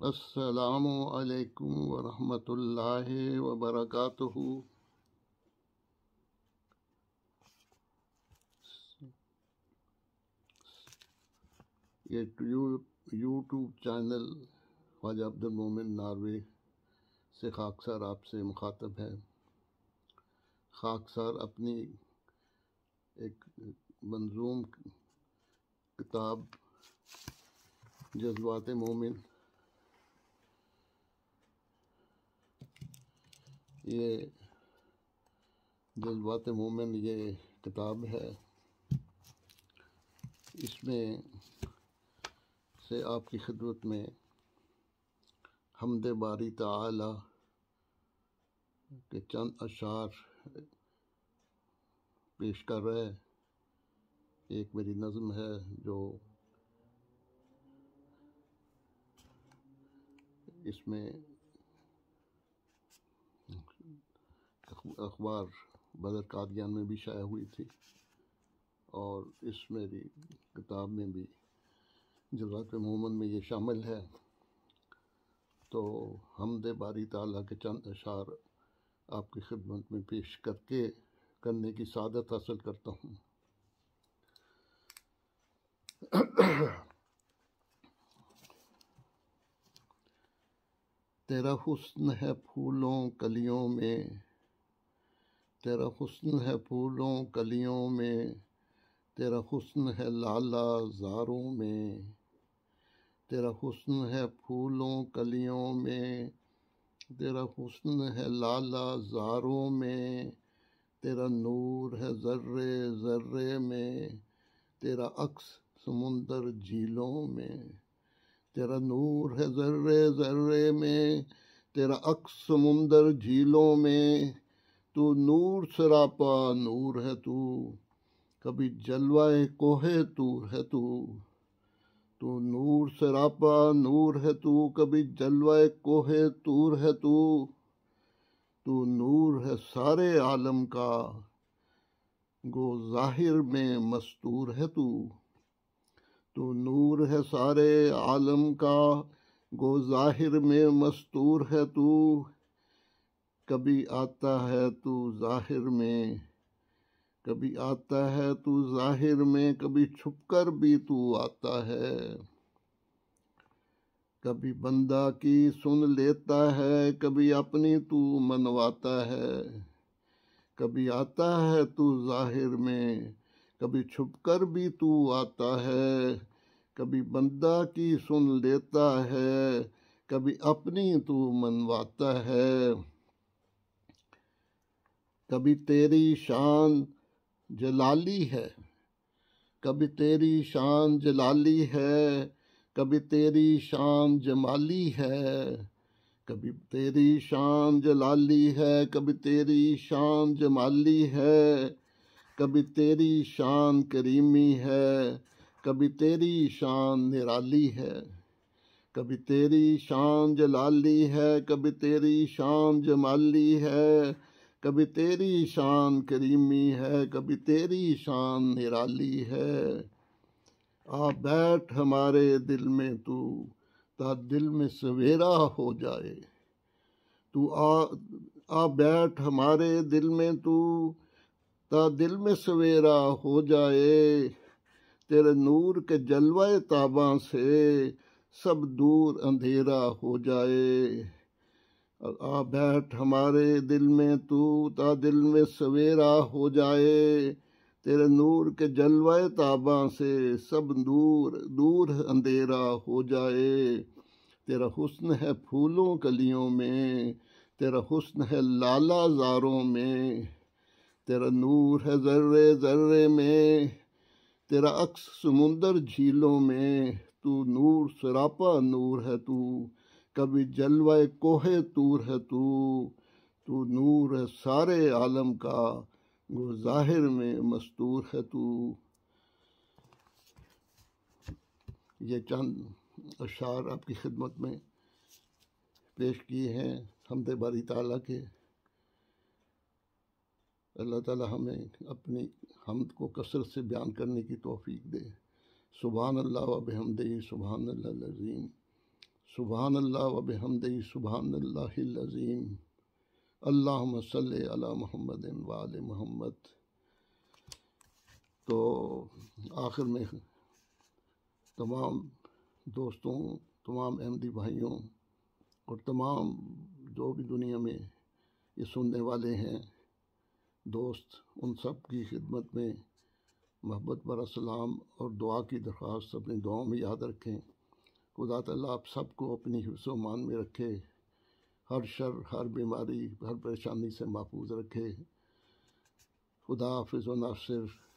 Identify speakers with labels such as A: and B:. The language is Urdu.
A: السلام علیکم ورحمۃ اللہ وبرکاتہ۔ یہ یوٹیوب چینل خواجہ عبد المومن ناروے سے خاکسار آپ سے مخاطب ہے۔ خاکسار اپنی ایک منظوم کتاب جذبات مومن، یہ جذبات مومن یہ کتاب ہے، اس میں سے آپ کی خدمت میں حمد باری تعالی کے چند اشعار پیش کر رہے۔ ایک میری نظم ہے جو اس میں اخبار بدر قادیان میں بھی شائع ہوئی تھی، اور اس میری کتاب میں بھی جذبات مومن میں یہ شامل ہے۔ تو حمد باری تعالیٰ کے چند اشعار آپ کی خدمت میں پیش کرنے کی سعادت حاصل کرتا ہوں۔ تیرا حسن ہے پھولوں کلیوں میں، تیرا حسن ہے پھولوں کلیوں میں، تیرا حسن ہے لالا زاروں میں، تیرا حسن ہے پھولوں کلیوں میں، تیرا حسن ہے لالا زاروں میں، تیرا نور ہے ذرے ذرے میں، تیرا عکس سمندر جھیلوں میں، تیرا نور ہے ذرے ذرے میں، تیرا عکس سمندر جھیلوں میں، تو نور سراپا نور ہے تو، کبھی جلوہ کوہ طور ہے تو، تو نور سراپا نور ہے تو، کبھی جلوہ کوہ طور ہے تو، تو نور ہے سارے عالم کا، گو ظاہر میں مستور ہے تو، تو نور ہے سارے عالم کا، گو ظاہر میں مستور ہے تو، کبھی آتا ہے تو ظاہر میں، کبھی آتا ہے تو ظاہر میں، کبھی چھپ کر بھی تو آتا ہے، کبھی بندہ کی سن لیتا ہے، کبھی اپنی تو منواتا ہے، کبھی آتا ہے تو ظاہر میں، کبھی چھپ کر بھی تو آتا ہے، کبھی بندہ کی سن لیتا ہے، کبھی اپنی تو منواتا ہے، کبھی تیری شان جلالی ہے، کبھی تیری شان جلالی ہے، کبھی تیری شان جمالی ہے، کبھی تیری شان جلالی ہے، کبھی تیری شان جمالی ہے، کبھی تیری شان کریمی ہے، کبھی تیری شان نرالی ہے، کبھی تیری شان جلالی ہے، کبھی تیری شان جمالی ہے، کبھی تیری شان کریمی ہے، کبھی تیری شان نرالی ہے، آ بیٹھ ہمارے دل میں تو، تا دل میں سویرا ہو جائے، تو آ بیٹھ ہمارے دل میں تو، تا دل میں سویرا ہو جائے، تیرے نور کے جلوہ تاباں سے سب دور اندھیرا ہو جائے، آ بیٹھ ہمارے دل میں تو، تا دل میں سویرا ہو جائے، تیرے نور کے جلوہ تاباں سے سب دور دور اندھیرا ہو جائے، تیرا حسن ہے پھولوں کلیوں میں، تیرا حسن ہے لالا زاروں میں، تیرا نور ہے ذرے ذرے میں، تیرا عکس سمندر جھیلوں میں، تو نور سراپا نور ہے تو، کبھی جلوہ کوہ طور ہے تو، تو نور ہے سارے عالم کا، گو ظاہر میں مستور ہے تو۔ یہ چند اشعار آپ کی خدمت میں پیش کیے ہیں حمد باری تعالیٰ کے۔ اللہ تعالیٰ ہمیں اپنی حمد کو کثرت سے بیان کرنے کی توفیق دے۔ سبحان اللہ و بحمدہ، سبحان اللہ العظیم، سبحان اللہ و بحمدہ سبحان اللہ العظیم اللہم صلی علی محمد و آل محمد۔ تو آخر میں تمام دوستوں، تمام احمدی بھائیوں اور تمام جو بھی دنیا میں یہ سننے والے ہیں دوست، ان سب کی خدمت میں محبت برا سلام اور دعا کی درخواست اپنی دعاؤں میں یاد رکھیں۔ خدا تعالیٰ آپ سب کو اپنی حفظ و امان میں رکھے، ہر شر، ہر بیماری، ہر پریشانی سے محفوظ رکھے۔ خدا حافظ و ناصر۔